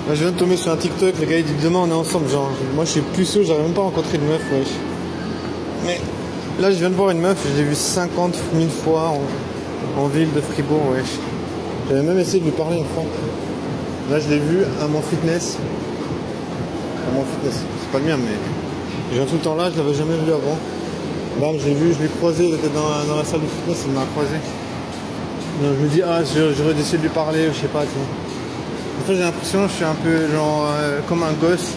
Là, je viens de tomber sur un TikTok, le gars il dit demain on est ensemble, genre moi je suis puceau, j'arrive même pas à rencontrer une meuf, wesh. Mais là je viens de voir une meuf, je l'ai vue 50 000 fois en ville de Fribourg, wesh. J'avais même essayé de lui parler une fois. Là je l'ai vue à mon fitness. À mon fitness, c'est pas le mien mais je viens tout le temps là, je l'avais jamais vu avant. Bam, je l'ai vu, je l'ai croisé, il était dans la salle de fitness, il m'a croisé. Donc, je me dis j'aurais essayé de lui parler, je sais pas, tu vois. En fait, j'ai l'impression que je suis un peu genre comme un gosse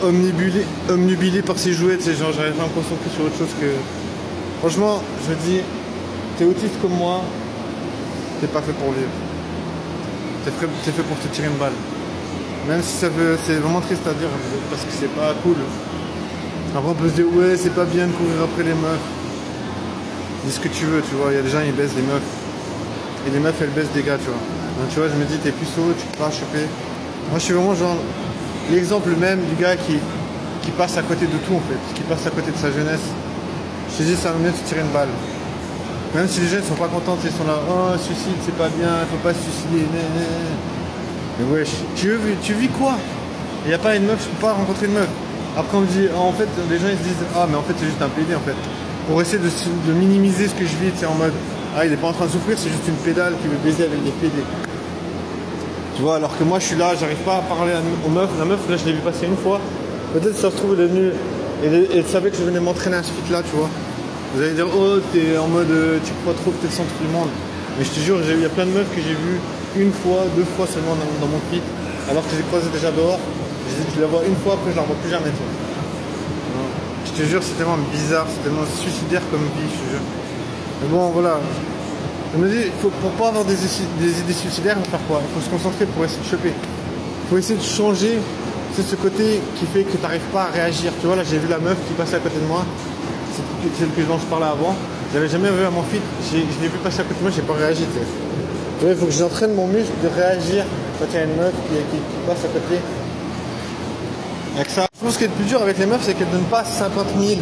omnubilé par ses jouets, tu sais, genre j'arrive pas à me concentrer sur autre chose que. Franchement, je me dis, t'es autiste comme moi, t'es pas fait pour vivre. T'es fait pour te tirer une balle. Même si c'est vraiment triste à dire parce que c'est pas cool. Après on peut se dire ouais c'est pas bien de courir après les meufs. Dis ce que tu veux, tu vois, il y a des gens ils baissent des meufs. Et les meufs elles baissent des gars, tu vois. Donc tu vois, je me dis t'es puceau, tu peux pas choper. Moi je suis vraiment genre l'exemple même du gars qui passe à côté de tout en fait, qui passe à côté de sa jeunesse. Je te dis ça va mieux de se tirer une balle. Même si les jeunes sont pas contents, ils sont là, oh suicide c'est pas bien, faut pas se suicider. Mais wesh, tu vis quoi? Il n'y a pas une meuf, je peux pas rencontrer une meuf. Après on me dit, en fait les gens ils se disent, ah mais en fait c'est juste un PD en fait. Pour essayer de minimiser ce que je vis, c'est en mode, ah il est pas en train de souffrir, c'est juste une pédale qui veut baiser avec des PD. Tu vois, alors que moi je suis là, j'arrive pas à parler aux meufs. La meuf, là je l'ai vu passer une fois. Peut-être ça se trouve elle est venue et elle savait que je venais m'entraîner à ce fit là, tu vois. Vous allez dire, oh t'es en mode, tu crois trop que t'es le centre du monde. Mais je te jure, il y a plein de meufs que j'ai vues une fois, deux fois seulement dans mon fit. Alors que je les croisais déjà dehors. Je la vois une fois, après je la vois plus jamais. Tu vois. Je te jure, c'est tellement bizarre, c'est tellement suicidaire comme vie, je te jure. Mais bon, voilà. Je me dis, pour pas avoir des idées suicidaires, il faut faire quoi? Il faut se concentrer pour essayer de choper. Il faut essayer de changer. C'est ce côté qui fait que tu n'arrives pas à réagir. Tu vois, là, j'ai vu la meuf qui passait à côté de moi. C'est celle dont je parlais avant. Je l'avais jamais vu à mon fit. Je l'ai vu passer à côté de moi, j'ai pas réagi. Tu vois, il faut que j'entraîne mon muscle de réagir quand il y a une meuf qui passe à côté. Avec ça. Je pense que ce qui est le plus dur avec les meufs, c'est qu'elles ne donnent pas 50 000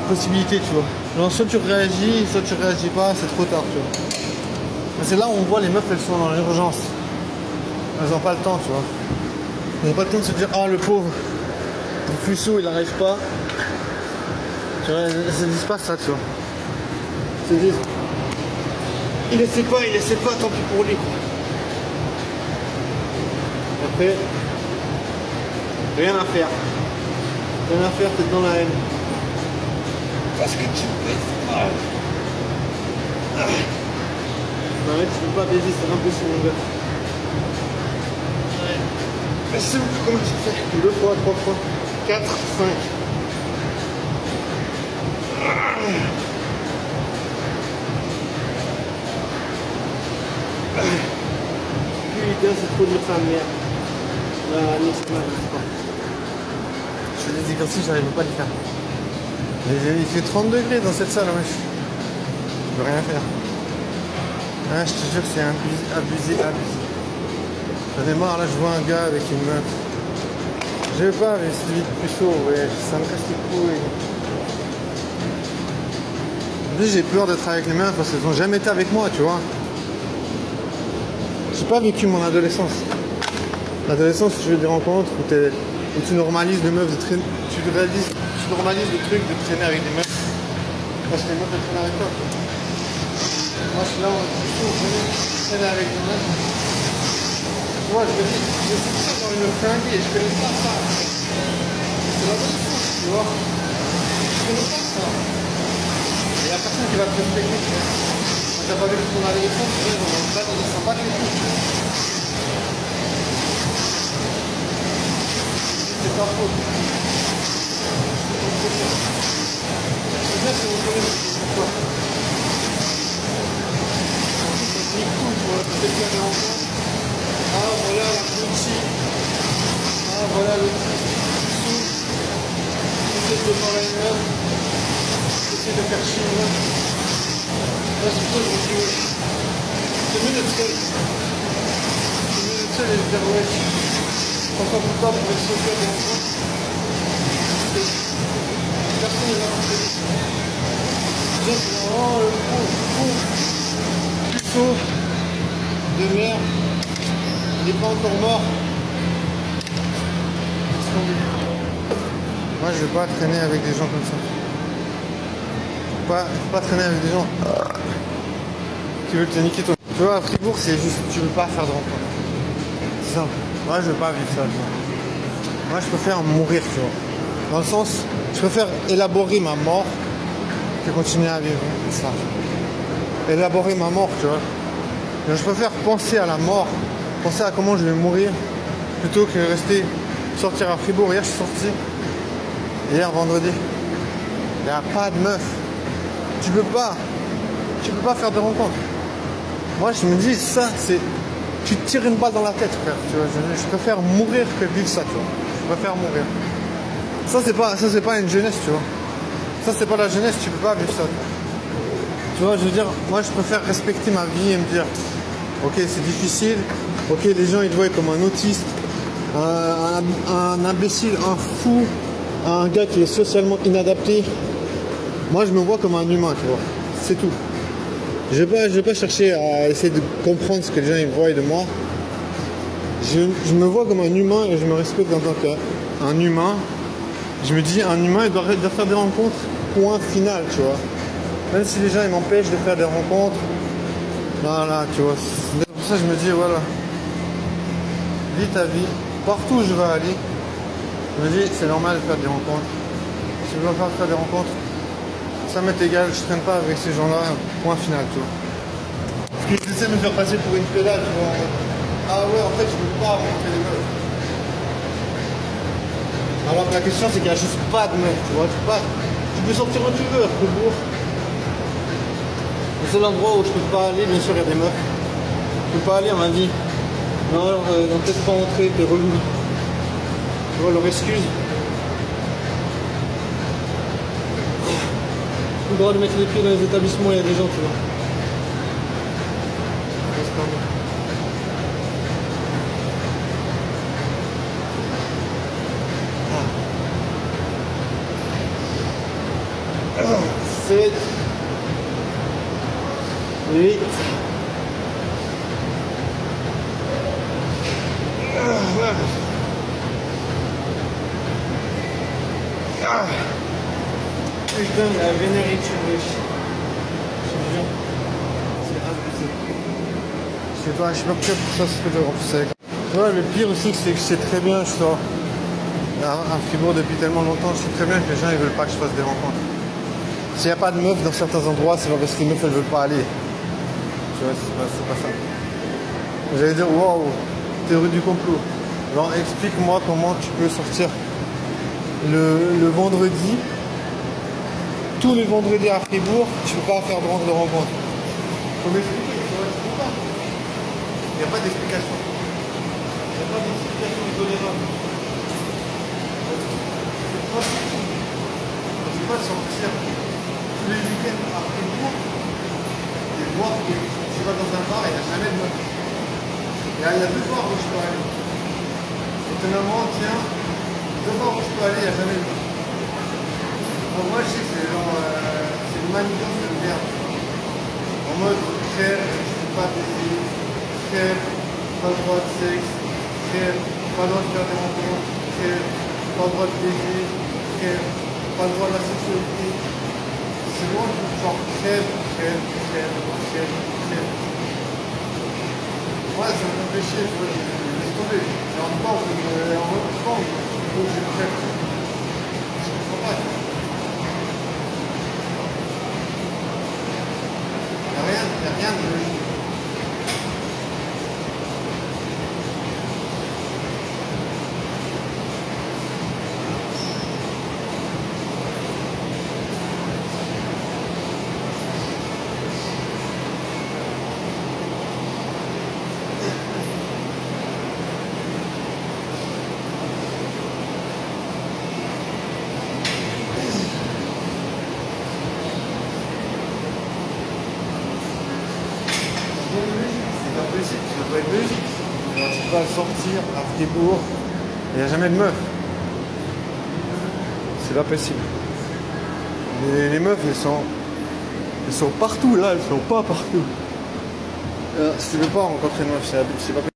possibilités, tu vois. Donc, soit tu réagis, soit tu réagis pas, c'est trop tard, tu vois. Mais c'est là où on voit les meufs, elles sont dans l'urgence. Elles n'ont pas le temps, tu vois. Elles n'ont pas le temps de se dire, ah le pauvre, le puceau, il n'arrive pas. Tu vois, elles se disent pas ça, tu vois. Elles se disent, il essaie pas, tant pis pour lui. Après, rien à faire. Rien à faire, t'es dans la haine. Parce que tu baises mal. Non mais tu peux pas baiser, c'est impossible mon gars. Ouais. Mais c'est bon, comment tu fais? 2 fois, 3 fois, 4, 5. Putain, c'est trop dur sa mère. Non, c'est mal, c'est pas. Je fais des exercices, j'arrive pas à le faire. Il fait 30 degrés dans cette salle, wesh. Je peux rien faire. Ah, je te jure, c'est abusé. J'en ai marre, là, je vois un gars avec une meuf. Je veux pas avec cette vie de puceau, ouais, ça me casse les couilles. En plus, j'ai peur d'être avec les meufs parce qu'elles n'ont jamais été avec moi, tu vois. J'ai pas vécu mon adolescence. L'adolescence, tu veux des rencontres où tu normalises les meufs de traîner, tu normalises le truc de traîner avec des meufs. Parce que les meufs elles traînent avec toi. Moi je suis là, je traîne avec des meufs. Tu vois, je me dis, je suis dans une fringue et je connais pas ça. C'est la bonne chose, tu vois. Je connais pas ça. Il y a personne qui va te respecter, tu vois. Quand t'as pas vécu ton adolescence, tu vois, on s'en bat les couilles. C'est pas faux. C'est bien si vous connaissez pourquoi. Ça nique tout, tu vois. Quelqu'un est en France. Ah, voilà la Gucci. Ah, voilà le sous. J'essaie de parler à une meuf. J'essaie de faire chier une meuf. Là, c'est ça, je me dis, wesh. C'est mieux d'être seul. C'est mieux d'être seul et de dire, wesh. François Poupard pour être sauvé dans le fond. Personne n'est là pour t'aider. Les gens sont là, oh le pauvre puceau de merde. il est pas encore mort. Moi, je vais pas traîner avec des gens comme ça. Faut pas traîner avec des gens qui veulent te niquer ton... Tu vois, à Fribourg, c'est juste, tu veux pas faire de rencontre. C'est simple. Moi, je veux pas vivre ça, tu vois. Moi, je préfère mourir, tu vois. Dans le sens, je préfère élaborer ma mort que continuer à vivre ça. Élaborer ma mort, tu vois. Je préfère penser à la mort, penser à comment je vais mourir, plutôt que rester, sortir à Fribourg. Hier, je suis sorti. Hier, vendredi. Il n'y a pas de meuf. Tu peux pas faire de rencontres. Moi, je me dis, ça, c'est... Tu te tires une balle dans la tête, frère. Tu vois, je préfère mourir que vivre ça, tu vois. Je préfère mourir. Ça, c'est pas une jeunesse, tu vois. Ça, c'est pas la jeunesse, tu peux pas vivre ça. Tu vois, je veux dire, moi, je préfère respecter ma vie et me dire, ok, c'est difficile. Ok, les gens, ils te voient comme un autiste, un imbécile, un fou, un gars qui est socialement inadapté. Moi, je me vois comme un humain, tu vois. C'est tout. Je vais pas chercher à essayer de comprendre ce que les gens ils voient de moi. Je me vois comme un humain et je me respecte en tant qu'un humain. Je me dis, un humain, il doit faire des rencontres, point final, tu vois. Même si les gens ils m'empêchent de faire des rencontres, voilà, tu vois. C'est pour ça que je me dis, voilà, vis ta vie, partout où je vais aller, je me dis, c'est normal de faire des rencontres. Si je veux pas faire des rencontres, ça m'est égal, je traîne pas avec ces gens-là, point final, tu vois. Parce qu'ils essaient de me faire passer pour une pédale, tu vois. Ah ouais, en fait, je peux pas rencontrer les meufs. Alors que la question, c'est qu'il n'y a juste pas de meufs, tu vois. Tu peux sortir où tu veux, à Fribourg. Le seul endroit où je peux pas aller, bien sûr, il y a des meufs. Je peux pas aller, on m'a dit. Non, on peut pas entrer, t'es relou. Tu vois, leur excuse. Le droit de mettre les pieds dans les établissements, il y a des gens, tu vois. C'est 8. Putain, la vénéritude, wesh. C'est abusé. Je sais pas pourquoi pour ça se fait de repousser. Tu vois, le pire aussi, c'est que je sais très bien, je sors à Fribourg depuis tellement longtemps, je sais très bien que les gens ils veulent pas que je fasse des rencontres. S'il n'y a pas de meufs dans certains endroits, c'est pas parce que les meufs elles veulent pas aller. Tu vois, c'est pas ça. J'allais dire, waouh, théorie du complot. Alors explique-moi comment tu peux sortir le vendredi. Tous les vendredis à Fribourg, tu peux pas faire de rencontre. Faut m'expliquer, tu vois, tu peux pas. Il n'y a pas d'explication. Il n'y a pas d'explication tolérable. Tu peux pas sortir tous les week-ends à Fribourg et voir que tu vas dans un bar et il n'y a jamais de meuf. Il y a 2 bars où je peux aller. Étonnamment, tiens, 2 bars où je peux aller, il n'y a jamais de meuf. Pour moi, je sais que c'est genre, c'est une manigance de merde. En mode, frère, je ne peux pas baiser, frère, pas le droit de sexe, frère, pas le droit de faire des rencontres, frère, pas le droit de baiser, frère, pas le droit de la sexualité. C'est loin de genre, frère. Ouais, ça me fait chier, tu vois, je laisse tomber. Et en même temps, faut que je le crève. Je comprends pas. Il n'y a rien de logique. C'est pas possible, ça doit être logique. Alors, tu peux pas sortir à Fribourg, il n'y a jamais de meufs. C'est pas possible. Les meufs, elles sont partout là, elles sont pas partout. Si tu veux pas rencontrer une meuf, c'est pas possible.